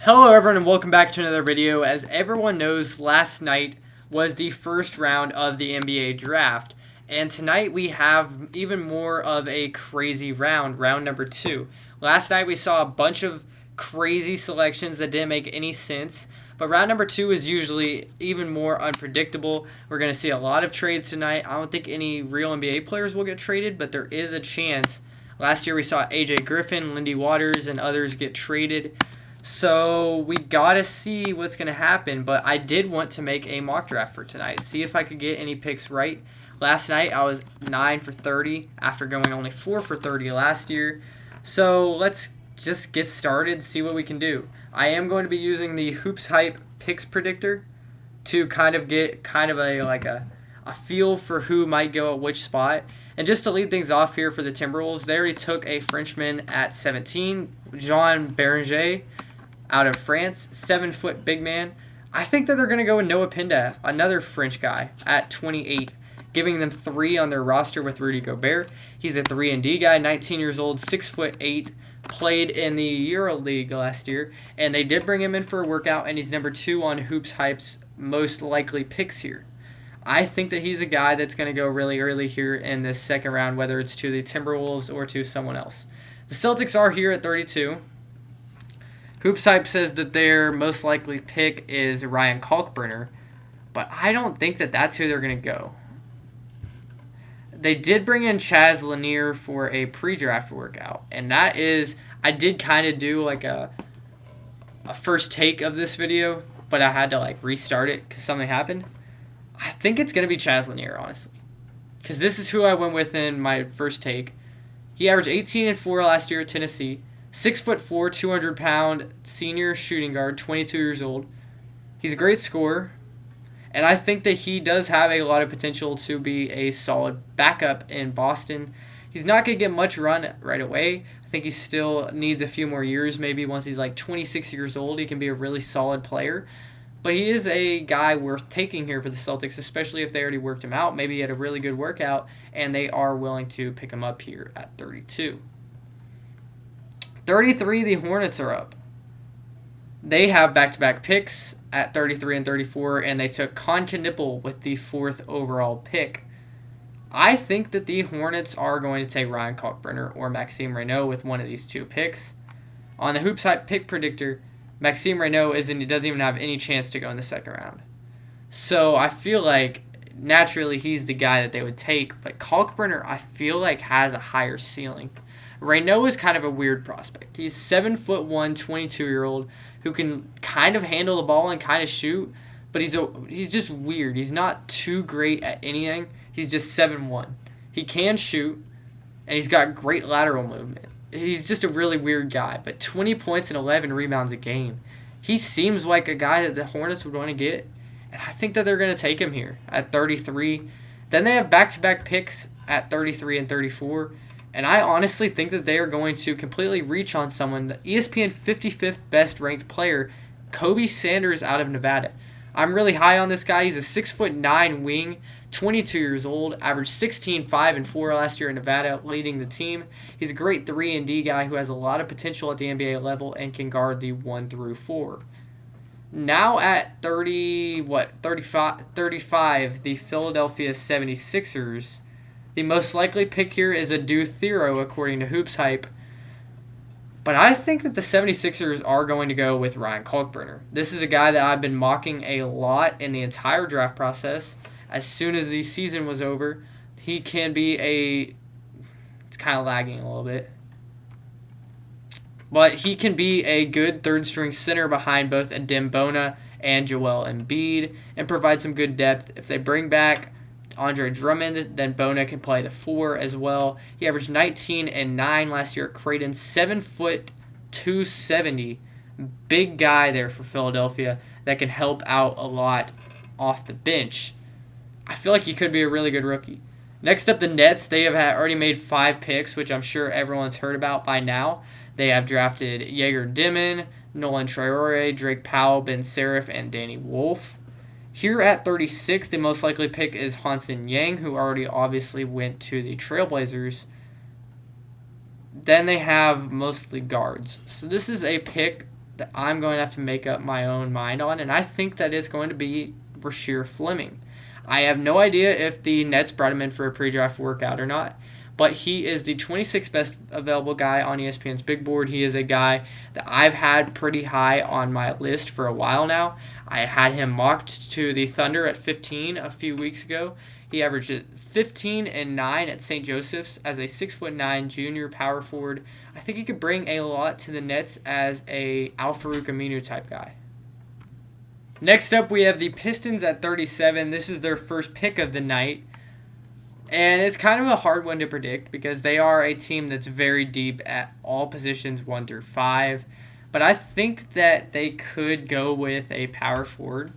Hello everyone and welcome back to another video. As everyone knows, last night was the first round of the NBA draft. And tonight we have even more of a crazy round number 2. Last night we saw a bunch of crazy selections that didn't make any sense. But round number 2 is usually even more unpredictable. We're going to see a lot of trades tonight. I don't think any real NBA players will get traded, but there is a chance. Last year we saw AJ Griffin, Lindy Waters, and others get traded. So we gotta see what's gonna happen, but I did want to make a mock draft for tonight. See if I could get any picks right. Last night I was 9 for 30 after going only 4 for 30 last year. So let's just get started, see what we can do. I am going to be using the Hoops Hype Picks Predictor to kind of get a feel for who might go at which spot. And just to lead things off here for the Timberwolves, they already took a Frenchman at 17, Jean Beringer, out of France, 7-foot big man. I think that they're going to go with Noah Pinda, another French guy, at 28, giving them 3 on their roster with Rudy Gobert. He's a 3-and-D guy, 19 years old, 6'8", played in the EuroLeague last year, and they did bring him in for a workout, and he's number 2 on Hoops Hype's most likely picks here. I think that he's a guy that's going to go really early here in this second round, whether it's to the Timberwolves or to someone else. The Celtics are here at 32. Hoops Hype says that their most likely pick is Ryan Kalkbrenner, but I don't think that that's who they're going to go. They did bring in Chaz Lanier for a pre-draft workout, and that is, I did kind of do like a first take of this video, but I had to restart it because something happened. I think it's going to be Chaz Lanier, honestly, because this is who I went with in my first take. He averaged 18 and 4 last year at Tennessee. 6'4", 200-pound senior shooting guard, 22 years old. He's a great scorer, and I think that he does have a lot of potential to be a solid backup in Boston. He's not going to get much run right away. I think he still needs a few more years. Maybe once he's 26 years old, he can be a really solid player. But he is a guy worth taking here for the Celtics, especially if they already worked him out. Maybe he had a really good workout, and they are willing to pick him up here at 32. 33, the Hornets are up. They have back-to-back picks at 33 and 34, and they took Kon Knippel with the 4th overall pick. I think that the Hornets are going to take Ryan Kalkbrenner or Maxime Renaud with one of these 2 picks. On the Hoops Hype pick predictor, Maxime Renaud doesn't even have any chance to go in the second round. So I feel like naturally he's the guy that they would take, but Kalkbrenner I feel like has a higher ceiling. Renaud is kind of a weird prospect. He's 7'1", 22-year-old who can kind of handle the ball and kind of shoot, but he's just weird. He's not too great at anything. He's just 7'1". He can shoot, and he's got great lateral movement. He's just a really weird guy, but 20 points and 11 rebounds a game. He seems like a guy that the Hornets would want to get, and I think that they're going to take him here at 33. Then they have back-to-back picks at 33 and 34. And I honestly think that they are going to completely reach on someone, the ESPN 55th best ranked player, Kobe Sanders out of Nevada. I'm really high on this guy. He's a 6'9" wing, 22 years old, averaged 16, 5, and 4 last year in Nevada, leading the team. He's a great 3-and-D guy who has a lot of potential at the NBA level and can guard the 1 through 4. Now at 35, the Philadelphia 76ers. The most likely pick here is Adou Thiero, according to Hoops Hype. But I think that the 76ers are going to go with Ryan Kalkbrenner. This is a guy that I've been mocking a lot in the entire draft process. As soon as the season was over, he can be it's kind of lagging a little bit. But he can be a good third-string center behind both Adem Bona and Joel Embiid and provide some good depth. If they bring back Andre Drummond, then Bona can play the 4 as well. He averaged 19 and 9 last year at Creighton. 7', 270. Big guy there for Philadelphia that can help out a lot off the bench. I feel like he could be a really good rookie. Next up, the Nets. They have already made 5 picks, which I'm sure everyone's heard about by now. They have drafted Jaeger Dimon, Nolan Traore, Drake Powell, Ben Serif, and Danny Wolf. Here at 36, the most likely pick is Hansen Yang, who already obviously went to the Trailblazers. Then they have mostly guards. So this is a pick that I'm going to have to make up my own mind on, and I think that is going to be Rasheer Fleming. I have no idea if the Nets brought him in for a pre-draft workout or not, but he is the 26th best available guy on ESPN's big board. He is a guy that I've had pretty high on my list for a while now. I had him mocked to the Thunder at 15 a few weeks ago. He averaged 15 and 9 at St. Joseph's as a 6'9" junior power forward. I think he could bring a lot to the Nets as a Al-Farouq Aminu type guy. Next up, we have the Pistons at 37. This is their first pick of the night. And it's kind of a hard one to predict because they are a team that's very deep at all positions 1 through 5. But I think that they could go with a power forward.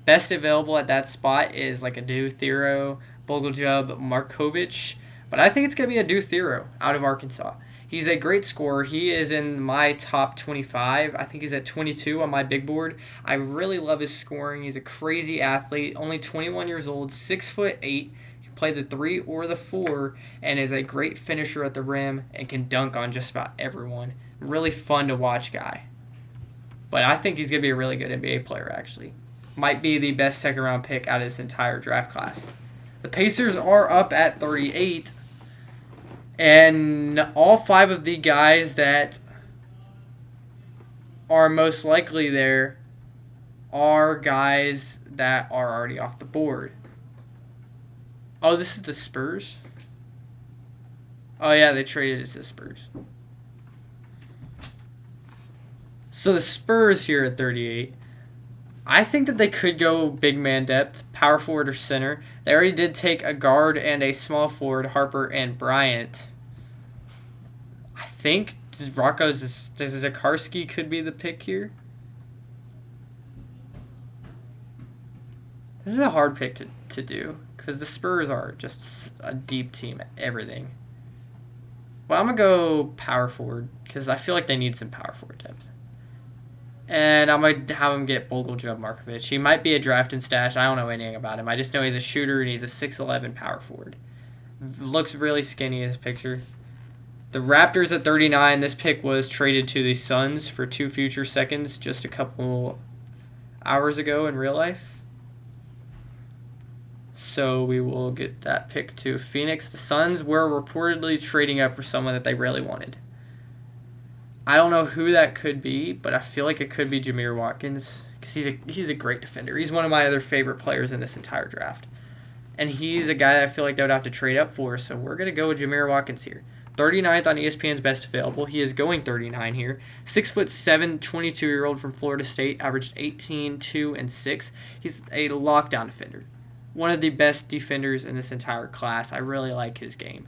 Best available at that spot is like a Adu Thero, Bogoljub, Markovic. But I think it's going to be a Adu Thero out of Arkansas. He's a great scorer. He is in my top 25. I think he's at 22 on my big board. I really love his scoring. He's a crazy athlete, only 21 years old, 6'8". Can play the 3 or the 4, and is a great finisher at the rim and can dunk on just about everyone. Really fun to watch guy. But I think he's going to be a really good NBA player, actually. Might be the best second-round pick out of this entire draft class. The Pacers are up at 38. And all 5 of the guys that are most likely there are guys that are already off the board. Oh, this is the Spurs? Oh, yeah, they traded it to the Spurs. So the Spurs here at 38. I think that they could go big man depth, power forward or center. They already did take a guard and a small forward, Harper and Bryant. I think Zakarski could be the pick here. This is a hard pick to do because the Spurs are just a deep team at everything. Well, I'm going to go power forward because I feel like they need some power forward depth. And I'm going to have him get Bogoljub Markovic. He might be a draft and stash. I don't know anything about him. I just know he's a shooter and he's a 6'11" power forward. Looks really skinny in his picture. The Raptors at 39. This pick was traded to the Suns for 2 future seconds just a couple hours ago in real life. So we will get that pick to Phoenix. The Suns were reportedly trading up for someone that they really wanted. I don't know who that could be, but I feel like it could be Jameer Watkins because he's a great defender. He's one of my other favorite players in this entire draft. And he's a guy that I feel like they would have to trade up for, so we're going to go with Jameer Watkins here. 39th on ESPN's best available. He is going 39 here. 6'7", 22-year-old from Florida State, averaged 18, 2, and 6. He's a lockdown defender. One of the best defenders in this entire class. I really like his game.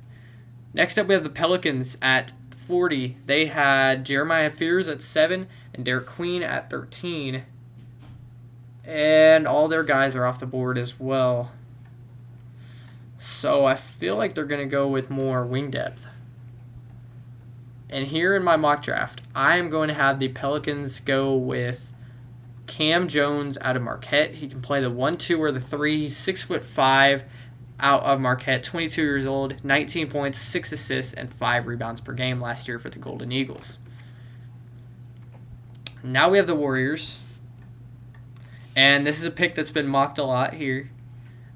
Next up, we have the Pelicans at 40. They had Jeremiah Fears at 7 and Derek Queen at 13. And all their guys are off the board as well. So I feel like they're going to go with more wing depth. And here in my mock draft, I am going to have the Pelicans go with Cam Jones out of Marquette. He can play the 1-2 or the 3. He's 6'5", out of Marquette, 22 years old, 19 points, 6 assists, and 5 rebounds per game last year for the Golden Eagles. Now we have the Warriors. And this is a pick that's been mocked a lot here.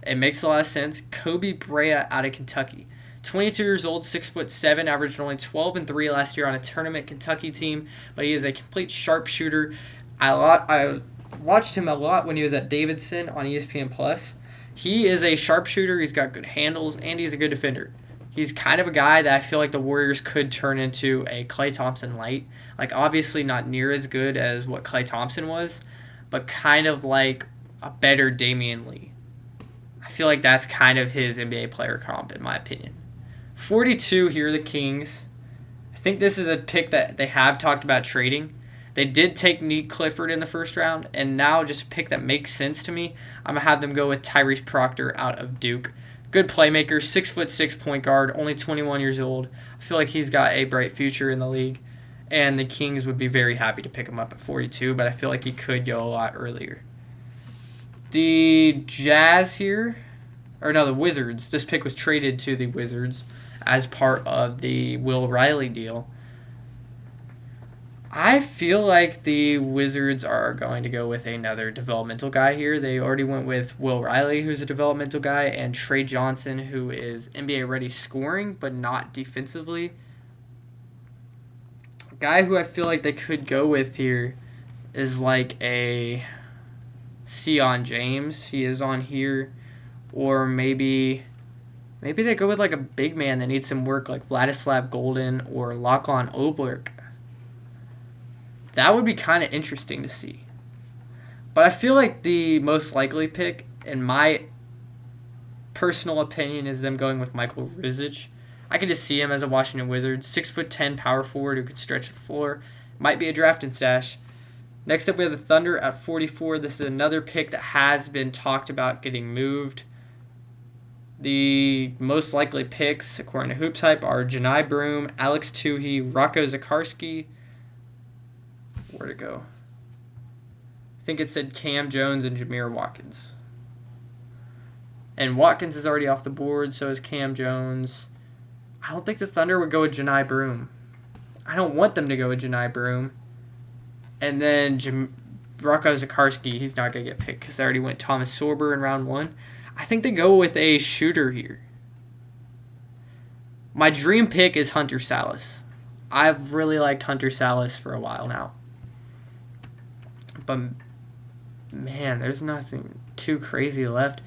It makes a lot of sense. Kobe Brea out of Kentucky. 22 years old, 6'7", averaged only 12 and 3 last year on a tournament Kentucky team, but he is a complete sharpshooter. I watched him a lot when he was at Davidson on ESPN+. He is a sharpshooter, he's got good handles, and he's a good defender. He's kind of a guy that I feel like the Warriors could turn into a Klay Thompson light. Like, obviously not near as good as what Klay Thompson was, but kind of like a better Damian Lee. I feel like that's kind of his NBA player comp, in my opinion. 42 here, the Kings. I think this is a pick that they have talked about trading. They did take Nick Clifford in the first round, and now just a pick that makes sense to me. I'm going to have them go with Tyrese Proctor out of Duke. Good playmaker, 6'6" point guard, only 21 years old. I feel like he's got a bright future in the league, and the Kings would be very happy to pick him up at 42, but I feel like he could go a lot earlier. The Jazz here, the Wizards. This pick was traded to the Wizards as part of the Will Riley deal. I feel like the Wizards are going to go with another developmental guy here. They already went with Will Riley, who's a developmental guy, and Trey Johnson, who is NBA ready scoring, but not defensively. A guy who I feel like they could go with here is like a Sion James. He is on here. Or maybe they go with like a big man that needs some work, like Vladislav Golden or Lachlan Oblak. That would be kind of interesting to see. But I feel like the most likely pick, in my personal opinion, is them going with Michael Rizic. I can just see him as a Washington Wizards, 6'10" power forward who can stretch the floor. Might be a drafting stash. Next up, we have the Thunder at 44. This is another pick that has been talked about getting moved. The most likely picks, according to Hoops Hype, are Janai Broom, Alex Tuhey, Rocco Zakarski. Where'd it go? I think it said Cam Jones and Jameer Watkins. And Watkins is already off the board, so is Cam Jones. I don't think the Thunder would go with Janai Broom. I don't want them to go with Janai Broom. And then Rocco Zakarski, he's not going to get picked because they already went Thomas Sorber in round 1. I think they go with a shooter here. My dream pick is Hunter Salas. I've really liked Hunter Salas for a while now. But, man, there's nothing too crazy left.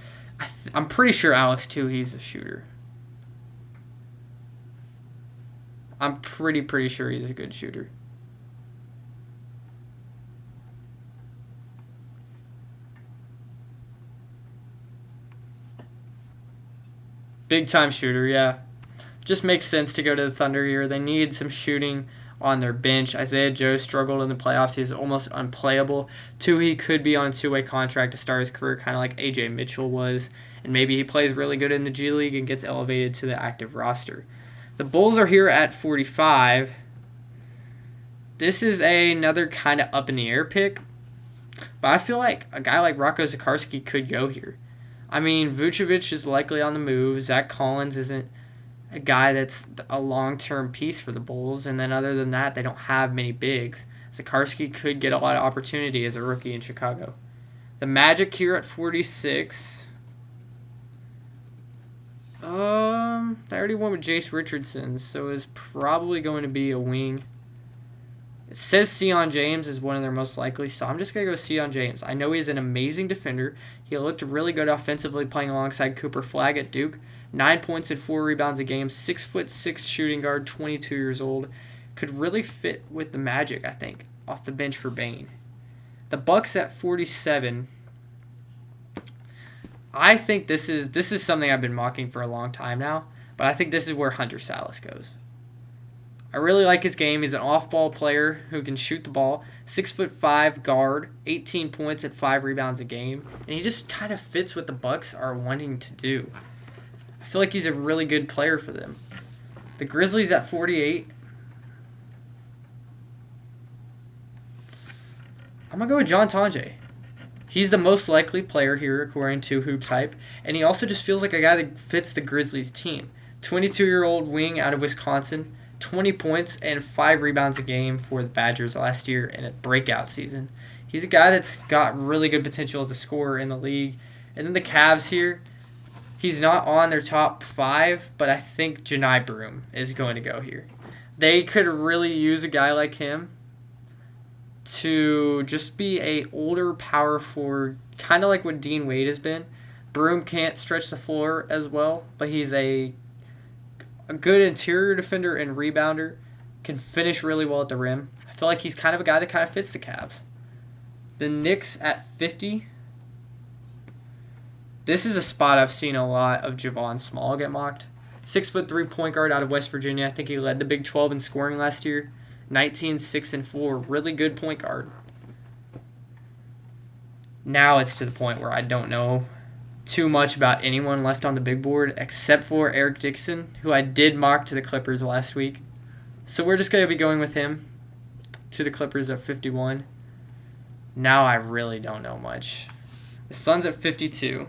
I'm pretty sure Alex Tuhey's a shooter. I'm pretty sure he's a good shooter. Big time shooter, yeah. Just makes sense to go to the Thunder here. They need some shooting on their bench. Isaiah Joe struggled in the playoffs. He was almost unplayable. Tuhey could be on a two-way contract to start his career, kind of like A.J. Mitchell was. And maybe he plays really good in the G League and gets elevated to the active roster. The Bulls are here at 45. This is another kind of up-in-the-air pick. But I feel like a guy like Rocco Zakarski could go here. I mean, Vucevic is likely on the move. Zach Collins isn't a guy that's a long-term piece for the Bulls. And then other than that, they don't have many bigs. Zakarski could get a lot of opportunity as a rookie in Chicago. The Magic here at 46. They already went with Jace Richardson, so it's probably going to be a wing. It says Sion James is one of their most likely, so I'm just going to go Sion James. I know he's an amazing defender. He looked really good offensively playing alongside Cooper Flagg at Duke. 9 points and 4 rebounds a game. 6'6" shooting guard, 22 years old. Could really fit with the Magic, I think, off the bench for Bane. The Bucks at 47. I think this is something I've been mocking for a long time now, but I think this is where Hunter Salas goes. I really like his game. He's an off-ball player who can shoot the ball. 6'5" guard, 18 points and 5 rebounds a game, and he just kind of fits what the Bucks are wanting to do. I feel like he's a really good player for them. The Grizzlies at 48. I'm going to go with John Tonje. He's the most likely player here, according to Hoops Hype, and he also just feels like a guy that fits the Grizzlies team. 22-year-old wing out of Wisconsin, 20 points and 5 rebounds a game for the Badgers last year in a breakout season. He's a guy that's got really good potential as a scorer in the league. And then the Cavs here, he's not on their top 5, but I think Janai Broom is going to go here. They could really use a guy like him to just be a older power forward, kind of like what Dean Wade has been. Broom can't stretch the floor as well, but he's a good interior defender and rebounder, can finish really well at the rim. I feel like he's kind of a guy that kind of fits the Cavs. The Knicks at 50. This is a spot I've seen a lot of Javon Small get mocked. 6'3" point guard out of West Virginia. I think he led the Big 12 in scoring last year. 19, 6, and 4. Really good point guard. Now it's to the point where I don't know too much about anyone left on the big board except for Eric Dixon, who I did mock to the Clippers last week. So we're just going to be going with him to the Clippers at 51. Now I really don't know much. The Suns at 52.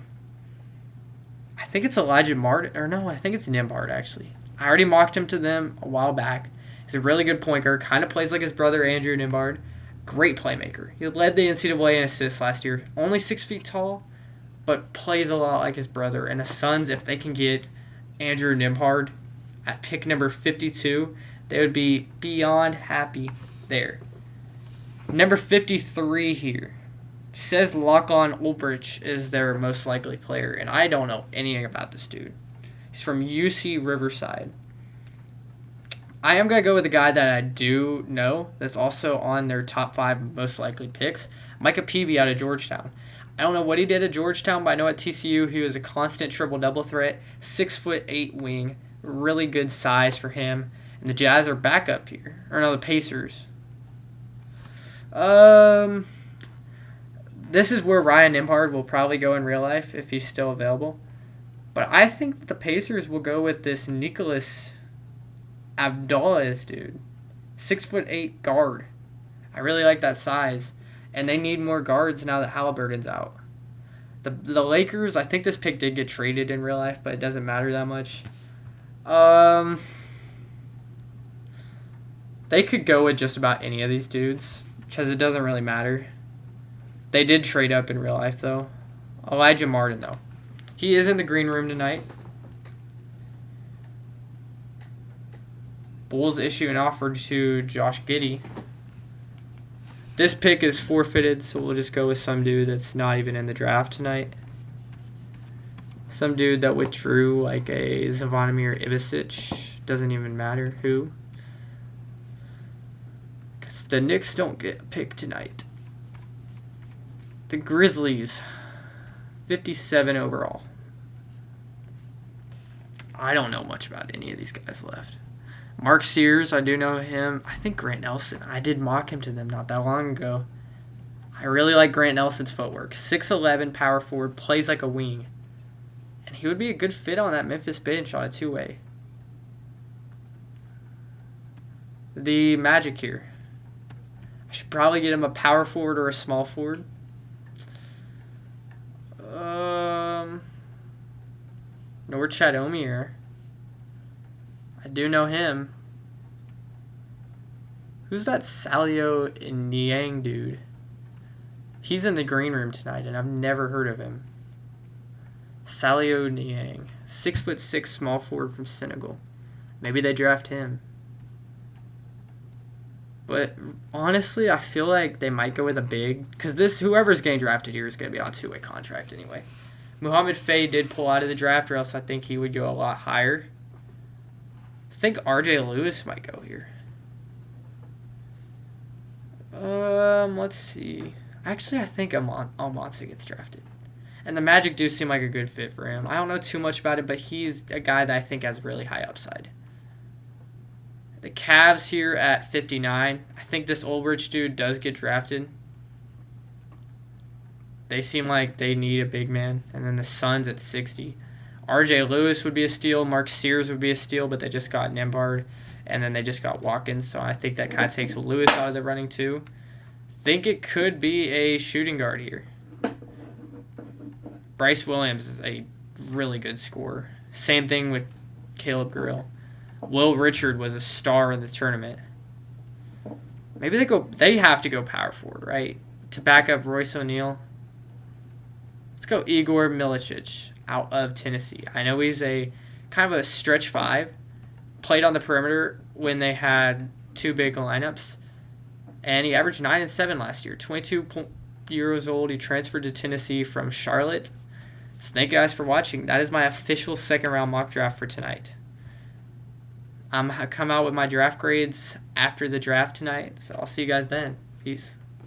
I think it's Elijah Martin. Or no, I think it's Nembhard, actually. I already mocked him to them a while back. He's a really good point guard. Kind of plays like his brother Andrew Nembhard. Great playmaker. He led the NCAA in assists last year. Only 6 feet tall, but plays a lot like his brother. And the Suns, if they can get Andrew Nembhard at pick number 52, they would be beyond happy there. Number 53 here says Lachlan Ulbrich is their most likely player, and I don't know anything about this dude. He's from UC Riverside. I am going to go with a guy that I do know that's also on their top 5 most likely picks, Micah Peavy out of Georgetown. I don't know what he did at Georgetown, but I know at TCU he was a constant triple-double threat, 6'8" wing, really good size for him. And the Jazz are back up here. Or no, the Pacers. This is where Ryan Nembhard will probably go in real life if he's still available. But I think the Pacers will go with this Nicholas Abdallah dude. 6'8" guard. I really like that size. And they need more guards now that Halliburton's out. The Lakers, I think this pick did get traded in real life, but it doesn't matter that much. They could go with just about any of these dudes because it doesn't really matter. They did trade up in real life, though. Elijah Martin, though. He is in the green room tonight. Bulls issue an offer to Josh Giddey. This pick is forfeited, so we'll just go with some dude that's not even in the draft tonight. Some dude that withdrew, like a Zvonimir Ivicic. Doesn't even matter who. Because the Knicks don't get a pick tonight. The Grizzlies, 57 overall. I don't know much about any of these guys left. Mark Sears, I do know him. I think Grant Nelson. I did mock him to them not that long ago. I really like Grant Nelson's footwork. 6'11", power forward, plays like a wing. And he would be a good fit on that Memphis bench on a two-way. The Magic here. I should probably get him a power forward or a small forward. Norchad Omier. I do know him. Who's that Salio Niang dude? He's in the green room tonight, and I've never heard of him. Salio Niang. 6'6", small forward from Senegal. Maybe they draft him. But honestly, I feel like they might go with a big, because whoever's getting drafted here is going to be on a two-way contract anyway. Muhammad Faye did pull out of the draft, or else I think he would go a lot higher. I think R.J. Lewis might go here. Let's see. Actually, I think Almanza gets drafted. And the Magic do seem like a good fit for him. I don't know too much about it, but he's a guy that I think has really high upside. The Cavs here at 59. I think this Ulbrich dude does get drafted. They seem like they need a big man. And then the Suns at 60. R.J. Lewis would be a steal. Mark Sears would be a steal, but they just got Nembhard. And then they just got Watkins. So I think that kind of takes Lewis out of the running too. Think it could be a shooting guard here. Bryce Williams is a really good scorer. Same thing with Caleb Grill. Will Richard was a star in the tournament. Maybe they have to go power forward, right? To back up Royce O'Neal. Let's go Igor Milicic out of Tennessee. I know he's a kind of a stretch five. Played on the perimeter when they had two big lineups. And he averaged 9 and 7 last year. 22 years old. He transferred to Tennessee from Charlotte. So thank you guys for watching. That is my official second round mock draft for tonight. I'm come out with my draft grades after the draft tonight. So I'll see you guys then. Peace.